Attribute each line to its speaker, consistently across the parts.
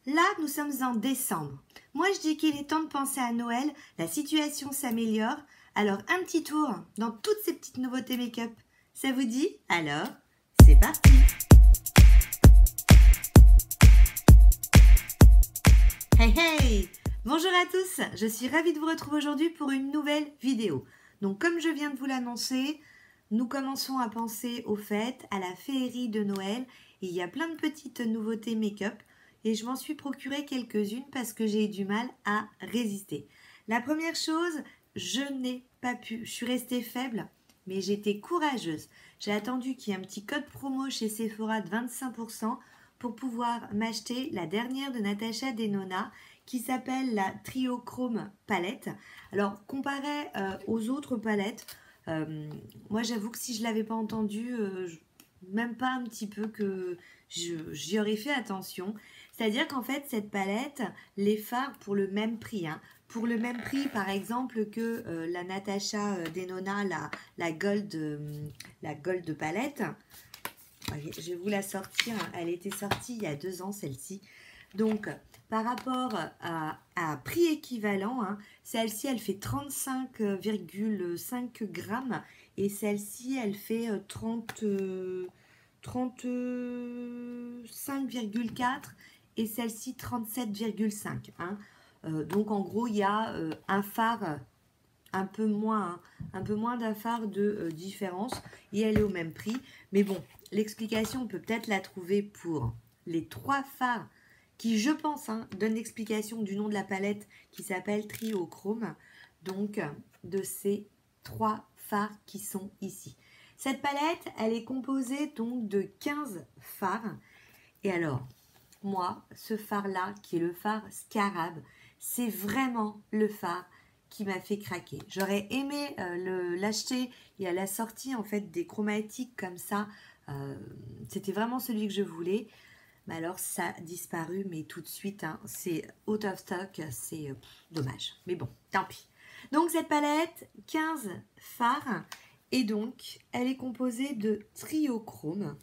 Speaker 1: Là, nous sommes en décembre. Moi, je dis qu'il est temps de penser à Noël. La situation s'améliore. Alors, un petit tour dans toutes ces petites nouveautés make-up. Ça vous dit? Alors, c'est parti! Hey hey! Bonjour à tous, je suis ravie de vous retrouver aujourd'hui pour une nouvelle vidéo. Donc, comme je viens de vous l'annoncer, nous commençons à penser aux fêtes, à la féerie de Noël. Et il y a plein de petites nouveautés make-up. Et je m'en suis procuré quelques-unes parce que j'ai eu du mal à résister. La première chose, je n'ai pas pu, je suis restée faible, mais j'étais courageuse. J'ai attendu qu'il y ait un petit code promo chez Sephora de 25% pour pouvoir m'acheter la dernière de Natasha Denona qui s'appelle la Trio Chrome Palette. Alors, comparé aux autres palettes, moi j'avoue que si je ne l'avais pas entendu, même pas un petit peu que j'y aurais fait attention. C'est-à-dire qu'en fait, cette palette, les fards pour le même prix. Pour le même prix, par exemple, que la Natasha Denona, la Gold palette. Je vais vous la sortir. Elle était sortie il y a 2 ans, celle-ci. Donc, par rapport à prix équivalent, celle-ci, elle fait 35,5 grammes. Et celle-ci, elle fait 35,4 et celle-ci 37,5. Donc en gros il y a un fard un peu moins d'un fard de différence et elle est au même prix. Mais bon, l'explication on peut peut-être la trouver pour les 3 fards qui je pense donnent l'explication du nom de la palette qui s'appelle Trio Chrome. Donc de ces 3 fards qui sont ici. Cette palette, elle est composée donc de 15 fards. Et alors, moi, ce phare-là, qui est le phare Scarab, c'est vraiment le phare qui m'a fait craquer. J'aurais aimé l'acheter et à la sortie en fait des chromatiques comme ça. C'était vraiment celui que je voulais. Mais alors, ça a disparu, mais tout de suite, c'est out of stock. C'est dommage. Mais bon, tant pis. Donc, cette palette, 15 fards. Et donc, elle est composée de Trio Chrome.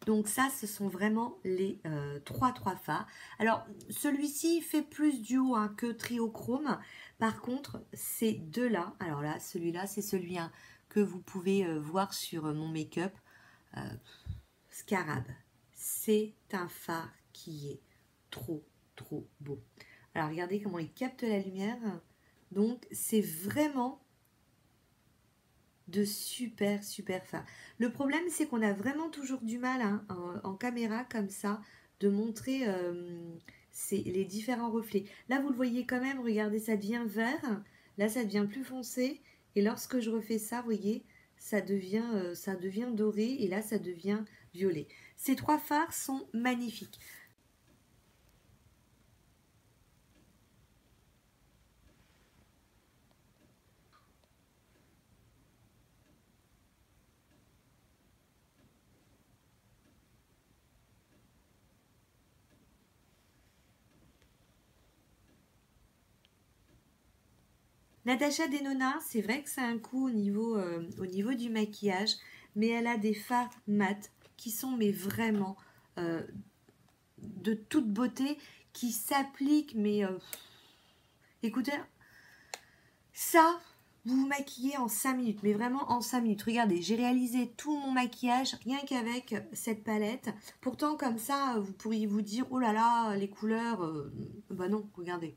Speaker 1: Donc ça, ce sont vraiment les 3 fards. Alors, celui-ci fait plus duo que Trio Chrome. Par contre, ces deux-là, alors là, celui-là, c'est celui que vous pouvez voir sur mon make-up. Scarab. C'est un phare qui est trop beau. Alors, regardez comment il capte la lumière. Donc, c'est vraiment de super fards. Le problème, c'est qu'on a vraiment toujours du mal en caméra comme ça de montrer les différents reflets. Là, vous le voyez quand même, regardez, ça devient vert. Là, ça devient plus foncé. Et lorsque je refais ça, vous voyez, ça devient doré. Et là, ça devient violet. Ces 3 fards sont magnifiques. Natasha Denona, c'est vrai que ça a un coût au niveau du maquillage, mais elle a des fards mat qui sont mais vraiment de toute beauté, qui s'appliquent, mais écoutez, ça, vous vous maquillez en 5 minutes, mais vraiment en 5 minutes. Regardez, j'ai réalisé tout mon maquillage rien qu'avec cette palette. Pourtant, comme ça, vous pourriez vous dire, oh là là, les couleurs, bah non, regardez,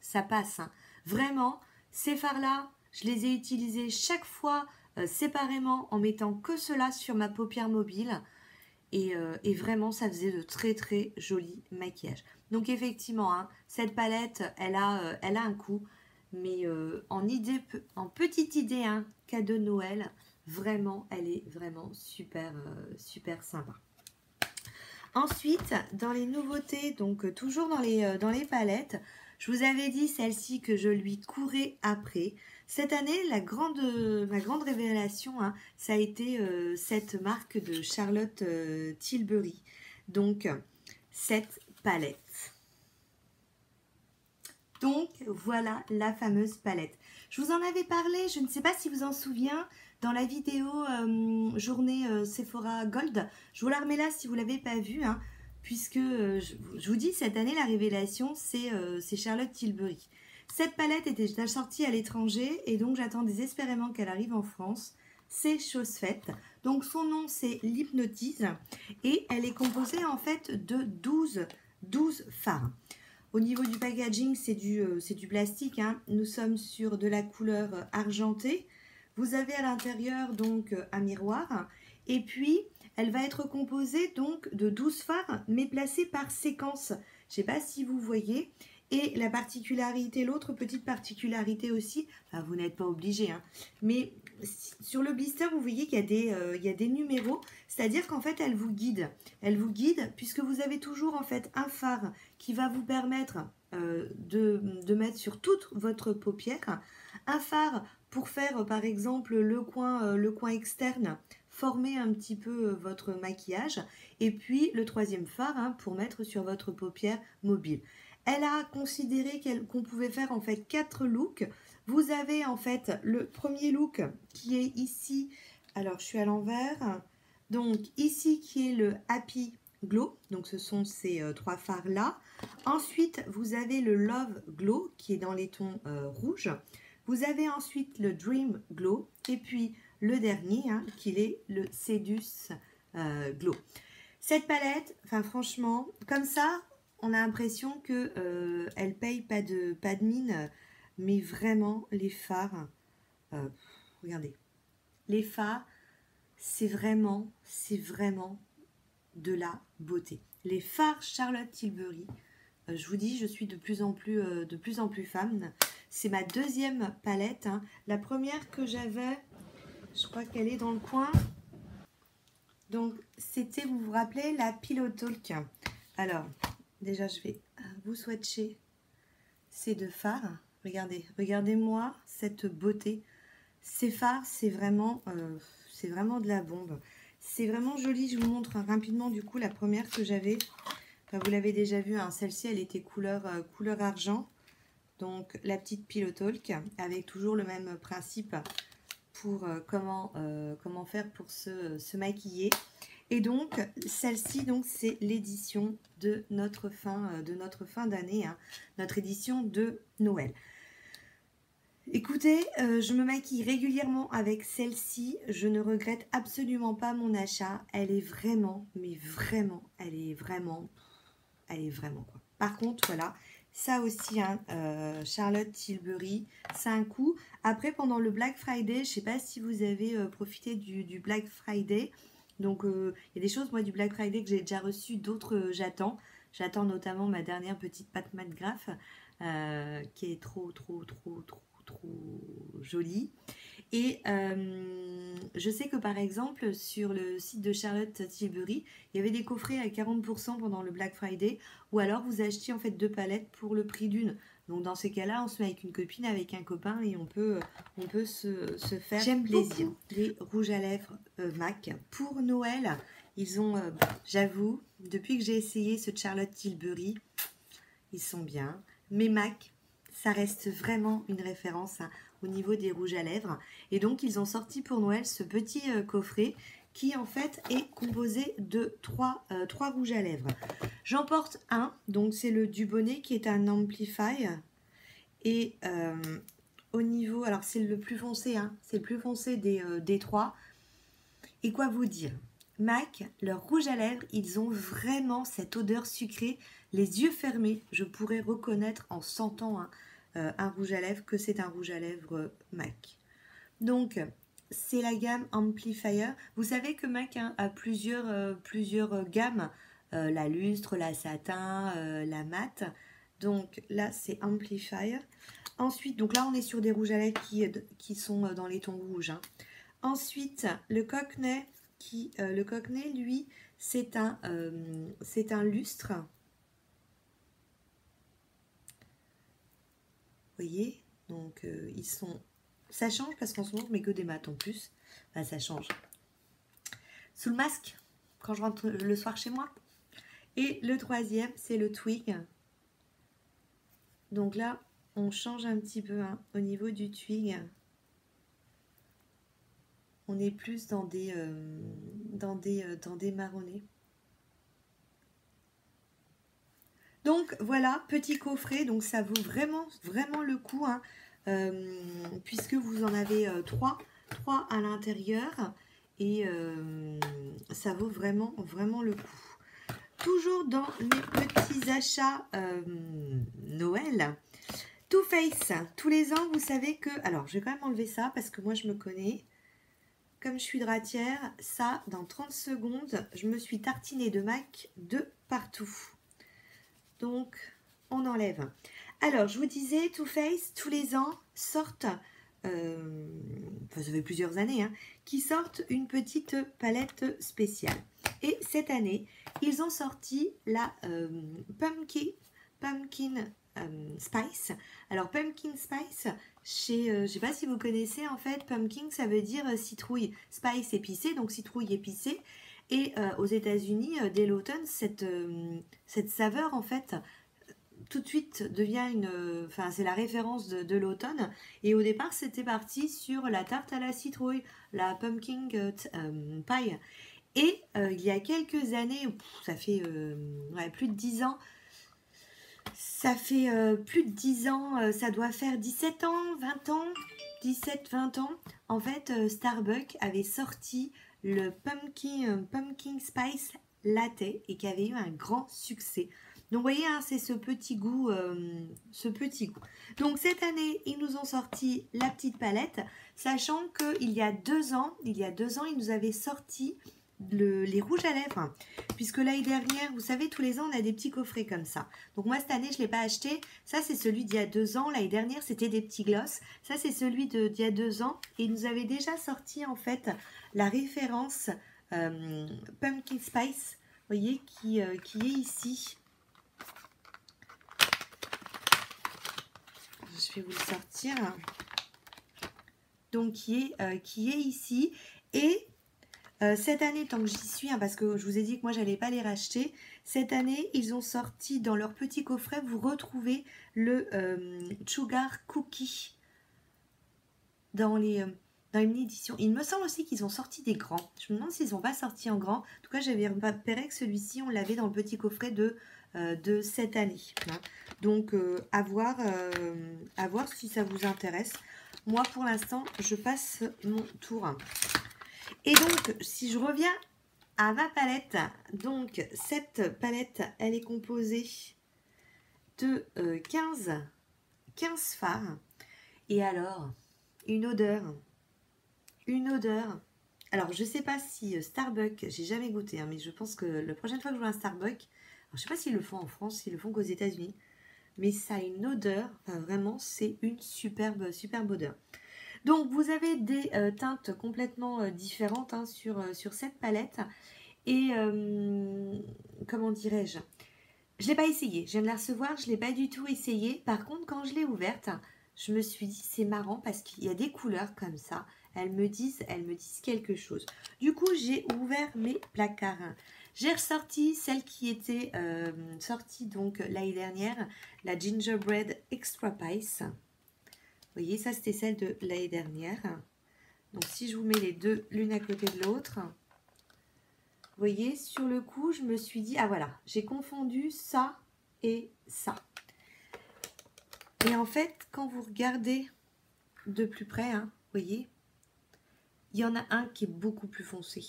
Speaker 1: ça passe. Vraiment. Ces fards-là, je les ai utilisés chaque fois séparément en mettant que cela sur ma paupière mobile. Et vraiment, ça faisait de très jolis maquillages. Donc effectivement, cette palette, elle a un coût. Mais en petite idée, cadeau de Noël, vraiment, elle est vraiment super sympa. Ensuite, dans les nouveautés, donc toujours dans les palettes, je vous avais dit celle-ci que je lui courais après. Cette année, ma grande révélation, ça a été cette marque de Charlotte Tilbury. Donc, cette palette. Donc, voilà la fameuse palette. Je vous en avais parlé, je ne sais pas si vous en souvenez, dans la vidéo journée Sephora Gold. Je vous la remets là si vous ne l'avez pas vue. puisque je vous dis, cette année, la révélation, c'est Charlotte Tilbury. Cette palette était déjà sortie à l'étranger et donc j'attends désespérément qu'elle arrive en France. C'est chose faite. Donc son nom, c'est l'Hypnotise et elle est composée en fait de 12 fards. Au niveau du packaging, c'est du plastique, hein. Nous sommes sur de la couleur argentée. Vous avez à l'intérieur donc un miroir. Et puis, elle va être composée donc de 12 fards, mais placés par séquence. Je ne sais pas si vous voyez. Et la particularité, l'autre petite particularité aussi, enfin, vous n'êtes pas obligé, hein, mais sur le blister, vous voyez qu'il y a des numéros, c'est-à-dire qu'en fait, elle vous guide. Elle vous guide puisque vous avez toujours en fait un phare qui va vous permettre de mettre sur toute votre paupière, un phare pour faire par exemple le coin externe, former un petit peu votre maquillage, et puis le troisième phare, hein, pour mettre sur votre paupière mobile. Elle a considéré qu'on pouvait faire en fait 4 looks. Vous avez en fait le premier look qui est ici, alors je suis à l'envers, donc ici qui est le Happy Glow, donc ce sont ces 3 fards là. Ensuite vous avez le Love Glow qui est dans les tons rouges. Vous avez ensuite le Dream Glow et puis le dernier, hein, qui est le Seduce Glow. Cette palette, enfin franchement, comme ça, on a l'impression que elle paye pas de mine, mais vraiment les fards, regardez, les fards, c'est vraiment de la beauté. Les fards Charlotte Tilbury, je vous dis, je suis de plus en plus fan. C'est ma deuxième palette, hein. La première que j'avais, je crois qu'elle est dans le coin. Donc c'était, vous vous rappelez, la Pillow Talk. Alors déjà, je vais vous swatcher ces 2 fards. Regardez, regardez-moi cette beauté. Ces fards, c'est vraiment de la bombe. C'est vraiment joli. Je vous montre rapidement du coup la première que j'avais. Enfin, vous l'avez déjà vu, hein, celle-ci, elle était couleur argent. Donc la petite Pillow Talk avec toujours le même principe pour comment faire pour se maquiller. Et donc, celle-ci, donc, c'est l'édition de notre fin d'année, hein, notre édition de Noël. Écoutez, je me maquille régulièrement avec celle-ci. Je ne regrette absolument pas mon achat. Elle est vraiment, mais vraiment, elle est vraiment quoi. Par contre, voilà, ça aussi, hein, Charlotte Tilbury, ça a un coût. Après, pendant le Black Friday, je ne sais pas si vous avez profité du Black Friday. Donc, il y a des choses, moi, du Black Friday que j'ai déjà reçu, d'autres, j'attends. J'attends notamment ma dernière petite pâte mat graphe qui est trop jolie. Et je sais que par exemple sur le site de Charlotte Tilbury, il y avait des coffrets à 40% pendant le Black Friday, ou alors vous achetiez en fait 2 palettes pour le prix d'une. Donc dans ces cas-là, on se met avec une copine, avec un copain et on peut se faire plaisir. Les rouges à lèvres MAC pour Noël, ils ont, j'avoue, depuis que j'ai essayé ce Charlotte Tilbury, ils sont bien. Mais MAC, ça reste vraiment une référence, hein, au niveau des rouges à lèvres. Et donc, ils ont sorti pour Noël ce petit coffret qui, en fait, est composé de 3 rouges à lèvres. J'en porte un, donc c'est le Dubonnet qui est un Amplify. Et au niveau, alors c'est le plus foncé, hein, c'est le plus foncé des 3. Et quoi vous dire? MAC, leurs rouges à lèvres, ils ont vraiment cette odeur sucrée. Les yeux fermés, je pourrais reconnaître en sentant un rouge à lèvres que c'est un rouge à lèvres MAC. Donc, c'est la gamme Amplifier. Vous savez que MAC, hein, a plusieurs gammes. La lustre, la satin, la mat. Donc là, c'est Amplifier. Ensuite, donc là, on est sur des rouges à lèvres qui sont dans les tons rouges, hein. Ensuite, le Cockney, lui, c'est un lustre. Vous voyez, donc ils sont... Ça change parce qu'en ce moment, je mets que des mats en plus. Enfin, ça change. Sous le masque, quand je rentre le soir chez moi. Et le troisième, c'est le Twig. Donc là, on change un petit peu, hein, au niveau du Twig. On est plus dans des marronnés. Donc voilà, petit coffret, donc ça vaut vraiment le coup, hein, puisque vous en avez 3 à l'intérieur, et ça vaut vraiment le coup. Toujours dans mes petits achats Noël, Too Faced, tous les ans, vous savez que... Alors, je vais quand même enlever ça, parce que moi, je me connais. Comme je suis droitière, ça, dans 30 secondes, je me suis tartinée de MAC de partout. Donc, on enlève. Alors, je vous disais, Too Faced, tous les ans, sortent, enfin, ça fait plusieurs années, hein, qui sortent une petite palette spéciale. Et cette année, ils ont sorti la Pumpkin Spice. Alors, Pumpkin Spice, je ne sais pas si vous connaissez, en fait, Pumpkin, ça veut dire citrouille. Spice épicée, donc citrouille épicée. Et aux États-Unis, dès l'automne, cette saveur, en fait, tout de suite devient enfin, c'est la référence de l'automne. Et au départ, c'était parti sur la tarte à la citrouille, la pumpkin pie. Et il y a quelques années, ça fait plus de 10 ans, ça fait plus de 10 ans, ça doit faire 17 ans, 20 ans, 17-20 ans. En fait, Starbucks avait sorti le Pumpkin Spice Latte et qui avait eu un grand succès. Donc, vous voyez, hein, c'est ce petit goût. Donc, cette année, ils nous ont sorti la petite palette, sachant qu'il y a 2 ans, ils nous avaient sorti les rouges à lèvres, puisque l'année dernière, vous savez, tous les ans, on a des petits coffrets comme ça. Donc, moi, cette année, je ne l'ai pas acheté. Ça, c'est celui d'il y a 2 ans. L'année dernière, c'était des petits gloss. Ça, c'est celui d'il y a 2 ans. Et ils nous avaient déjà sorti, en fait, la référence Pumpkin Spice, vous voyez, qui est ici. Je vais vous le sortir. Donc, qui est ici. Et cette année, tant que j'y suis, hein, parce que je vous ai dit que moi, je n'allais pas les racheter, cette année, ils ont sorti dans leur petit coffret, vous retrouvez le Sugar Cookie dans une édition. Il me semble aussi qu'ils ont sorti des grands. Je me demande s'ils n'ont pas sorti en grand. En tout cas, j'avais repéré que celui-ci, on l'avait dans le petit coffret de cette année. Hein. Donc, à voir si ça vous intéresse. Moi, pour l'instant, je passe mon tour. Et donc, si je reviens à ma palette, donc cette palette, elle est composée de 15 fards. Et alors, une odeur. Alors, je ne sais pas si Starbucks, j'ai jamais goûté, hein, mais je pense que la prochaine fois que je vois un Starbucks, alors, je ne sais pas s'ils le font en France, s'ils le font qu'aux États-Unis, mais ça a une odeur, enfin, vraiment, c'est une superbe odeur. Donc, vous avez des teintes complètement différentes, hein, sur cette palette. Et, comment dirais-je, je ne l'ai pas essayé. Je viens de la recevoir, je ne l'ai pas du tout essayé. Par contre, quand je l'ai ouverte, je me suis dit, c'est marrant parce qu'il y a des couleurs comme ça. Elles me disent quelque chose. Du coup, j'ai ouvert mes placards. J'ai ressorti celle qui était sortie donc l'année dernière, la Gingerbread Extra Spice. Vous voyez, ça c'était celle de l'année dernière. Donc si je vous mets les deux l'une à côté de l'autre, vous voyez, sur le coup, je me suis dit, ah voilà, j'ai confondu ça et ça. Et en fait, quand vous regardez de plus près, hein, vous voyez, il y en a un qui est beaucoup plus foncé.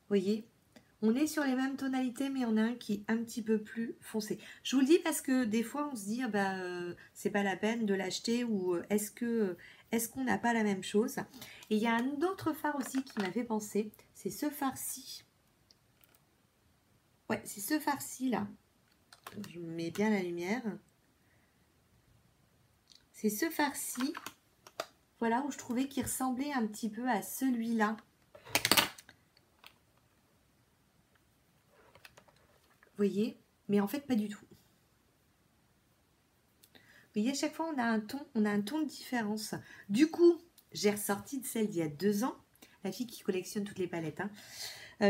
Speaker 1: Vous voyez, on est sur les mêmes tonalités, mais il y en a un qui est un petit peu plus foncé. Je vous le dis parce que des fois, on se dit, c'est pas la peine de l'acheter, ou est-ce qu'on n'a pas la même chose? Et il y a un autre fard aussi qui m'a fait penser, c'est ce fard-ci. Ouais, c'est ce fard-ci là. Je mets bien la lumière. C'est ce fard-ci, voilà, où je trouvais qu'il ressemblait un petit peu à celui-là. Vous voyez, mais en fait pas du tout. Vous voyez, à chaque fois on a un ton de différence. Du coup, j'ai ressorti celle d'il y a 2 ans, la fille qui collectionne toutes les palettes. Hein.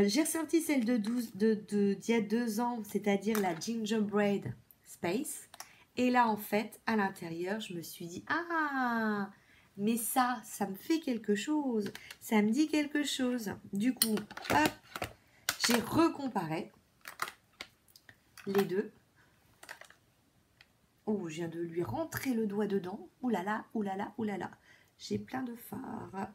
Speaker 1: J'ai ressorti celle d'il y a 2 ans, c'est-à-dire la Gingerbread Spice. Et là, en fait, à l'intérieur, je me suis dit, ah, mais ça me fait quelque chose. Ça me dit quelque chose. Du coup, hop, j'ai recomparé. les deux. Oh, je viens de lui rentrer le doigt dedans. Ouh là là, ouh là là, ouh là là. J'ai plein de fards.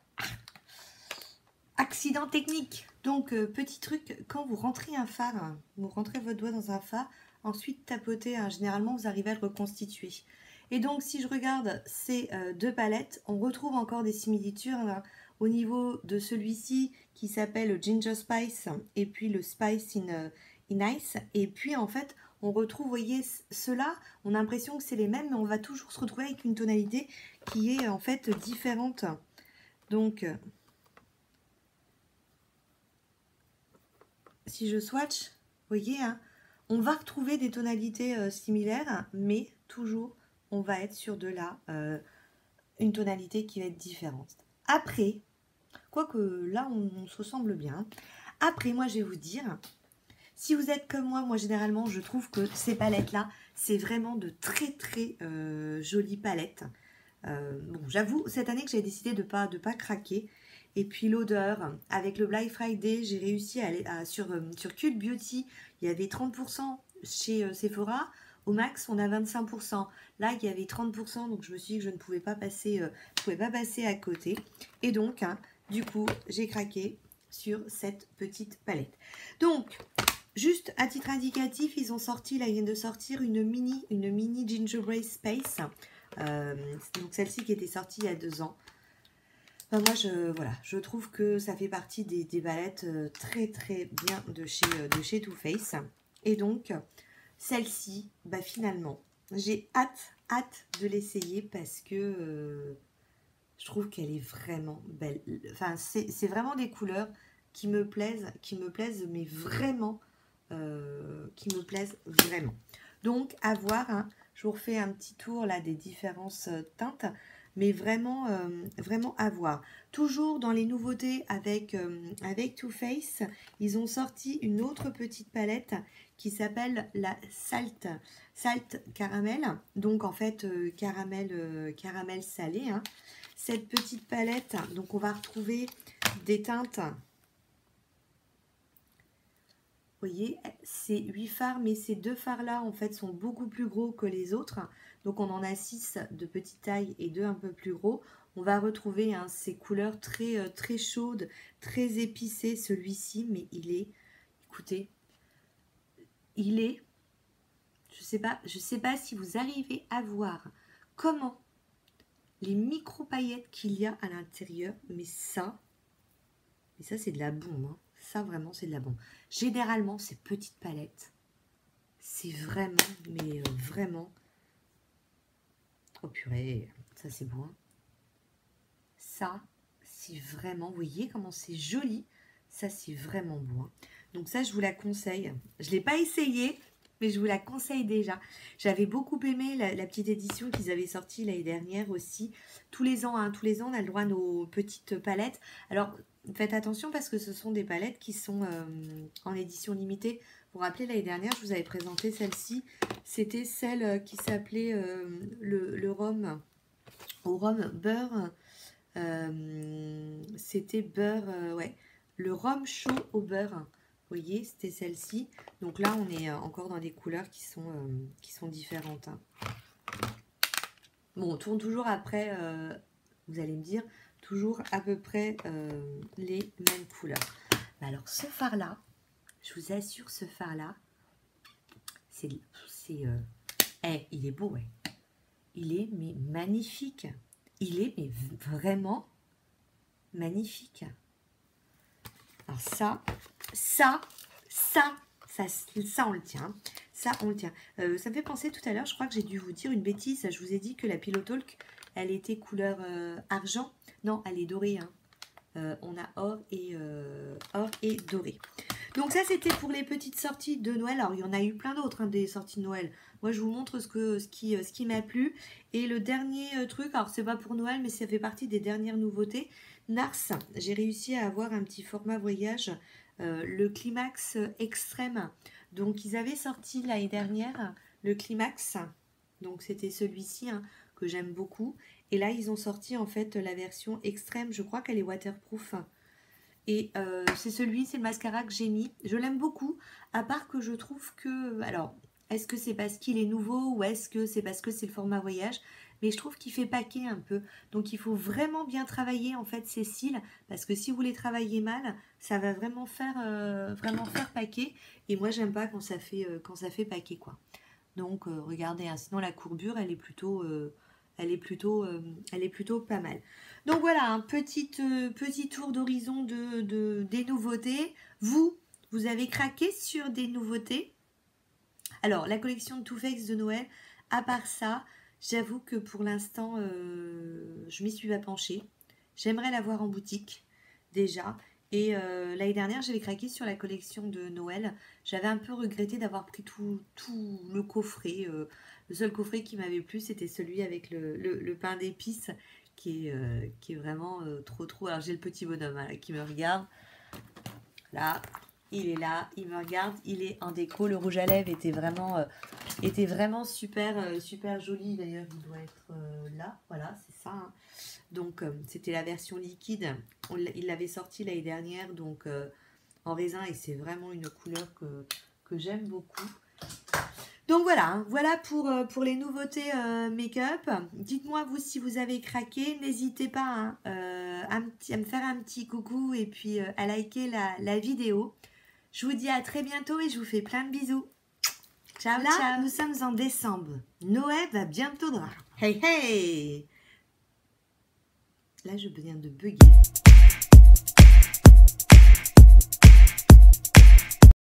Speaker 1: Accident technique. Donc, petit truc, quand vous rentrez un phare, vous rentrez votre doigt dans un phare, ensuite tapotez, hein, généralement vous arrivez à le reconstituer. Et donc, si je regarde ces deux palettes, on retrouve encore des similitudes hein, au niveau de celui-ci qui s'appelle Ginger Spice et puis le Spice in Ice. Et puis, en fait, on retrouve, vous voyez, ceux-là, on a l'impression que c'est les mêmes, mais on va toujours se retrouver avec une tonalité qui est en fait différente. Donc, si je swatch, vous voyez, hein, on va retrouver des tonalités similaires, mais toujours, on va être sur de la une tonalité qui va être différente. Après, quoique là, on se ressemble bien. Après, moi, je vais vous dire, si vous êtes comme moi, généralement, je trouve que ces palettes-là, c'est vraiment de très, très jolies palettes. Bon, j'avoue, cette année que j'ai décidé de pas craquer. Et puis l'odeur, avec le Black Friday, j'ai réussi à aller sur Cute Beauty, il y avait 30% chez Sephora. Au max, on a 25%. Là, il y avait 30%, donc je me suis dit que je ne pouvais pas passer, à côté. Et donc, hein, du coup, j'ai craqué sur cette petite palette. Donc, juste à titre indicatif, ils ont sorti, là, ils viennent de sortir une mini Gingerbread Space. Donc celle-ci qui était sortie il y a 2 ans. Enfin, moi, je trouve que ça fait partie des palettes très très bien de chez Too Faced. Et donc, celle-ci, bah, finalement, j'ai hâte de l'essayer parce que je trouve qu'elle est vraiment belle. Enfin, c'est vraiment des couleurs qui me plaisent, mais vraiment, qui me plaisent vraiment. Donc, à voir, hein, je vous refais un petit tour là des différentes teintes, mais vraiment, vraiment à voir. Toujours dans les nouveautés avec Too Faced, ils ont sorti une autre petite palette qui s'appelle la Salt Caramel. Donc, en fait, caramel salé, hein. Cette petite palette, donc on va retrouver des teintes. Vous voyez, c'est 8 fards, mais ces 2 fards-là, en fait, sont beaucoup plus gros que les autres. Donc, on en a 6 de petite taille et 2 un peu plus gros. On va retrouver hein, ces couleurs très, très chaudes, très épicées, celui-ci. Mais il est, écoutez, il est, je sais pas si vous arrivez à voir comment les micro-paillettes qu'il y a à l'intérieur. Mais ça c'est de la bombe, hein. Ça, vraiment, c'est de la bombe. Généralement, ces petites palettes, c'est vraiment, mais vraiment... Oh purée, ça, c'est bon. Hein. Ça, c'est vraiment... Vous voyez comment c'est joli. Ça, c'est vraiment bon. Hein. Donc ça, je vous la conseille. Je ne l'ai pas essayé, mais je vous la conseille déjà. J'avais beaucoup aimé la petite édition qu'ils avaient sortie l'année dernière aussi. Tous les ans, on a le droit à nos petites palettes. Alors... Faites attention parce que ce sont des palettes qui sont en édition limitée. Vous vous rappelez, l'année dernière, je vous avais présenté celle-ci. C'était celle qui s'appelait le rhum au rhum beurre. C'était beurre, ouais, le rhum chaud au beurre. Vous voyez, c'était celle-ci. Donc là, on est encore dans des couleurs qui sont différentes. Hein. Bon, on tourne toujours après, vous allez me dire, toujours à peu près les mêmes couleurs. Mais alors ce fard là, je vous assure, ce fard là, il est beau, ouais. Il est mais magnifique. Il est mais vraiment magnifique. Alors ça on le tient. Ça on le tient. Ça me fait penser tout à l'heure, je crois que j'ai dû vous dire une bêtise. Je vous ai dit que la Pillow Talk, elle était couleur argent. Non, elle est dorée. Hein. On a or et doré. Donc ça, c'était pour les petites sorties de Noël. Alors, il y en a eu plein d'autres, hein, des sorties de Noël. Moi, je vous montre ce qui m'a plu. Et le dernier truc, alors c'est pas pour Noël, mais ça fait partie des dernières nouveautés. Nars, j'ai réussi à avoir un petit format voyage, le Climax Extrême. Donc, ils avaient sorti l'année dernière le Climax. Donc, c'était celui-ci, hein, que j'aime beaucoup. Et là, ils ont sorti en fait la version extrême. Je crois qu'elle est waterproof. Et c'est le mascara que j'ai mis. Je l'aime beaucoup, à part que je trouve que... Alors, est-ce que c'est parce qu'il est nouveau ou est-ce que c'est parce que c'est le format voyage? Mais je trouve qu'il fait paquet un peu. Donc il faut vraiment bien travailler en fait ses cils, parce que si vous les travaillez mal, ça va vraiment faire paquet. Et moi j'aime pas quand ça fait paquet quoi. Donc regardez, hein, sinon la courbure elle est plutôt pas mal. Donc voilà, un petit tour d'horizon des nouveautés. Vous avez craqué sur des nouveautés? Alors, la collection de Too Faced de Noël, à part ça, j'avoue que pour l'instant, je m'y suis pas penchée. J'aimerais la voir en boutique, déjà. Et l'année dernière, j'avais craqué sur la collection de Noël. J'avais un peu regretté d'avoir pris tout le coffret. Le seul coffret qui m'avait plu, c'était celui avec le pain d'épices, qui est vraiment trop trop. Alors, j'ai le petit bonhomme hein, qui me regarde. Là, il est là, il me regarde, il est en déco. Le rouge à lèvres était vraiment super joli. D'ailleurs, il doit être là. Voilà, c'est ça. Hein. Donc, c'était la version liquide. Il l'avait sorti l'année dernière, donc en raisin. Et c'est vraiment une couleur que j'aime beaucoup. Donc voilà, hein, voilà pour les nouveautés make-up. Dites-moi vous si vous avez craqué. N'hésitez pas hein, à me faire un petit coucou et puis à liker la vidéo. Je vous dis à très bientôt et je vous fais plein de bisous. Ciao, ciao. Nous sommes en décembre. Noël va bientôt droit. Hey, hey! Là, je viens de bugger.